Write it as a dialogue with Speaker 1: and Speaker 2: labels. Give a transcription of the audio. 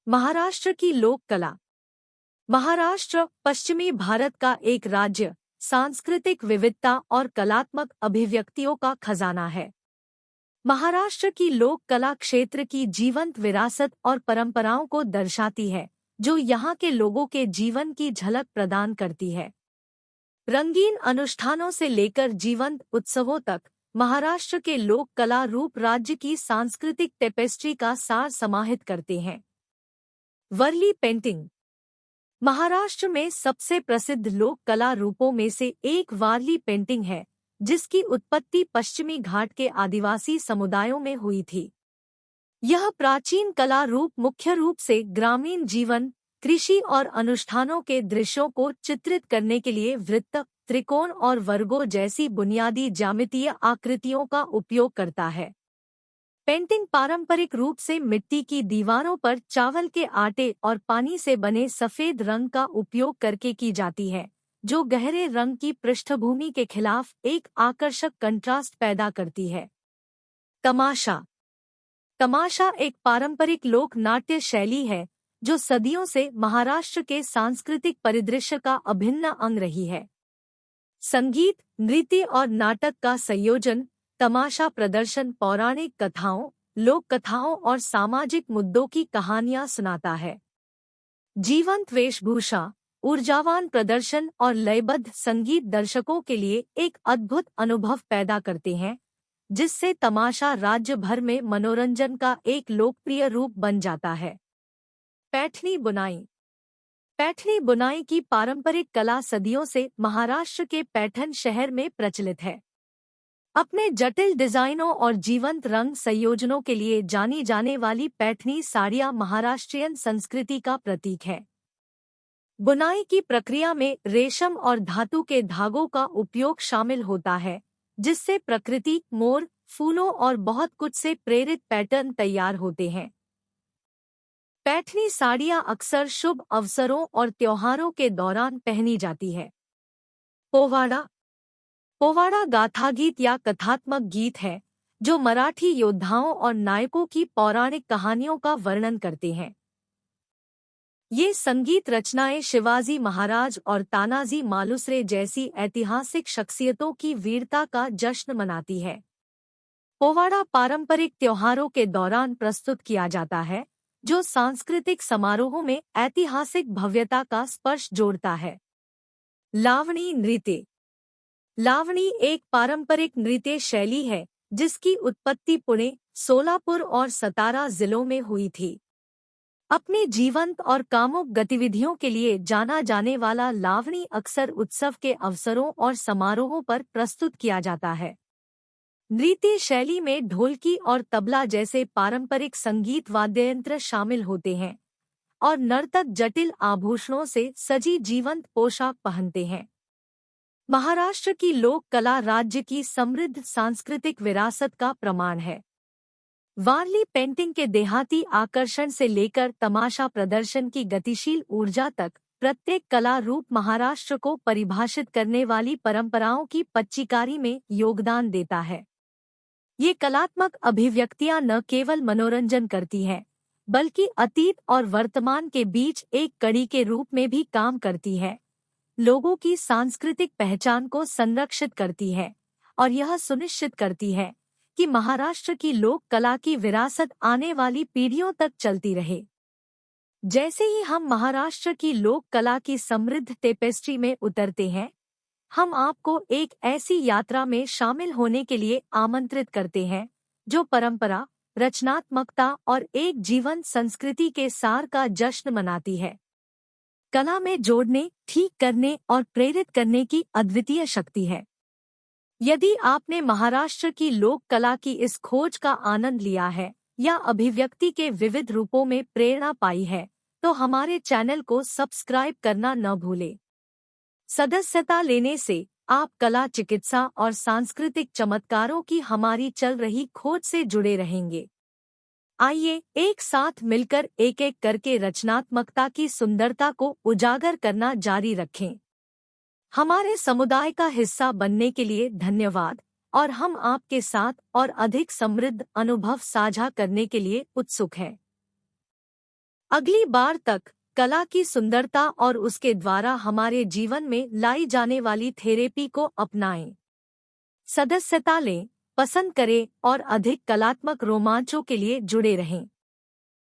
Speaker 1: महाराष्ट्र की लोक कला। महाराष्ट्र पश्चिमी भारत का एक राज्य सांस्कृतिक विविधता और कलात्मक अभिव्यक्तियों का खजाना है। महाराष्ट्र की लोक कला क्षेत्र की जीवंत विरासत और परंपराओं को दर्शाती है, जो यहाँ के लोगों के जीवन की झलक प्रदान करती है। रंगीन अनुष्ठानों से लेकर जीवंत उत्सवों तक, महाराष्ट्र के लोक कला रूप राज्य की सांस्कृतिक टेपेस्ट्री का सार समाहित करते हैं। वर्ली पेंटिंग। महाराष्ट्र में सबसे प्रसिद्ध लोक कला रूपों में से एक वारली पेंटिंग है, जिसकी उत्पत्ति पश्चिमी घाट के आदिवासी समुदायों में हुई थी। यह प्राचीन कला रूप मुख्य रूप से ग्रामीण जीवन, कृषि और अनुष्ठानों के दृश्यों को चित्रित करने के लिए वृत्त, त्रिकोण और वर्गों जैसी बुनियादी ज्यामितीय आकृतियों का उपयोग करता है। पेंटिंग पारंपरिक रूप से मिट्टी की दीवारों पर चावल के आटे और पानी से बने सफेद रंग का उपयोग करके की जाती है, जो गहरे रंग की पृष्ठभूमि के खिलाफ एक आकर्षक कंट्रास्ट पैदा करती है। तमाशा। तमाशा एक पारंपरिक लोक नाट्य शैली है, जो सदियों से महाराष्ट्र के सांस्कृतिक परिदृश्य का अभिन्न अंग रही है। संगीत, नृत्य और नाटक का संयोजन, तमाशा प्रदर्शन पौराणिक कथाओं, लोक कथाओं और सामाजिक मुद्दों की कहानियां सुनाता है। जीवंत वेशभूषा, ऊर्जावान प्रदर्शन और लयबद्ध संगीत दर्शकों के लिए एक अद्भुत अनुभव पैदा करते हैं, जिससे तमाशा राज्य भर में मनोरंजन का एक लोकप्रिय रूप बन जाता है। पैठनी बुनाई। पैठनी बुनाई की पारंपरिक कला सदियों से महाराष्ट्र के पैठण शहर में प्रचलित है। अपने जटिल डिजाइनों और जीवंत रंग संयोजनों के लिए जानी जाने वाली पैठनी साड़ियाँ महाराष्ट्रियन संस्कृति का प्रतीक है। बुनाई की प्रक्रिया में रेशम और धातु के धागों का उपयोग शामिल होता है, जिससे प्रकृति, मोर, फूलों और बहुत कुछ से प्रेरित पैटर्न तैयार होते हैं। पैठनी साड़ियाँ अक्सर शुभ अवसरों और त्योहारों के दौरान पहनी जाती है। पोवाड़ा। पोवाड़ा गाथागीत या कथात्मक गीत है, जो मराठी योद्धाओं और नायकों की पौराणिक कहानियों का वर्णन करते हैं। ये संगीत रचनाएं शिवाजी महाराज और तानाजी मालुसरे जैसी ऐतिहासिक शख्सियतों की वीरता का जश्न मनाती है। पोवाड़ा पारंपरिक त्योहारों के दौरान प्रस्तुत किया जाता है, जो सांस्कृतिक समारोहों में ऐतिहासिक भव्यता का स्पर्श जोड़ता है। लावणी नृत्य। लावणी एक पारंपरिक नृत्य शैली है, जिसकी उत्पत्ति पुणे, सोलापुर और सतारा जिलों में हुई थी। अपनी जीवंत और कामुक गतिविधियों के लिए जाना जाने वाला लावणी अक्सर उत्सव के अवसरों और समारोहों पर प्रस्तुत किया जाता है। नृत्य शैली में ढोलकी और तबला जैसे पारंपरिक संगीत वाद्ययंत्र शामिल होते हैं, और नर्तक जटिल आभूषणों से सजी जीवंत पोशाक पहनते हैं। महाराष्ट्र की लोक कला राज्य की समृद्ध सांस्कृतिक विरासत का प्रमाण है। वारली पेंटिंग के देहाती आकर्षण से लेकर तमाशा प्रदर्शन की गतिशील ऊर्जा तक, प्रत्येक कला रूप महाराष्ट्र को परिभाषित करने वाली परंपराओं की पच्चीकारी में योगदान देता है। ये कलात्मक अभिव्यक्तियां न केवल मनोरंजन करती हैं, बल्कि अतीत और वर्तमान के बीच एक कड़ी के रूप में भी काम करती है, लोगों की सांस्कृतिक पहचान को संरक्षित करती है और यह सुनिश्चित करती है कि महाराष्ट्र की लोक कला की विरासत आने वाली पीढ़ियों तक चलती रहे। जैसे ही हम महाराष्ट्र की लोक कला की समृद्ध टेपेस्ट्री में उतरते हैं, हम आपको एक ऐसी यात्रा में शामिल होने के लिए आमंत्रित करते हैं, जो परंपरा, रचनात्मकता और एक जीवंत संस्कृति के सार का जश्न मनाती है। कला में जोड़ने, ठीक करने और प्रेरित करने की अद्वितीय शक्ति है। यदि आपने महाराष्ट्र की लोक कला की इस खोज का आनंद लिया है या अभिव्यक्ति के विविध रूपों में प्रेरणा पाई है, तो हमारे चैनल को सब्सक्राइब करना न भूलें। सदस्यता लेने से आप कला, चिकित्सा और सांस्कृतिक चमत्कारों की हमारी चल रही खोज से जुड़े रहेंगे। आइए एक साथ मिलकर एक एक करके रचनात्मकता की सुंदरता को उजागर करना जारी रखें। हमारे समुदाय का हिस्सा बनने के लिए धन्यवाद, और हम आपके साथ और अधिक समृद्ध अनुभव साझा करने के लिए उत्सुक हैं। अगली बार तक कला की सुंदरता और उसके द्वारा हमारे जीवन में लाई जाने वाली थेरेपी को अपनाएं। सदस्यता लें, पसंद करें और अधिक कलात्मक रोमांचों के लिए जुड़े रहें।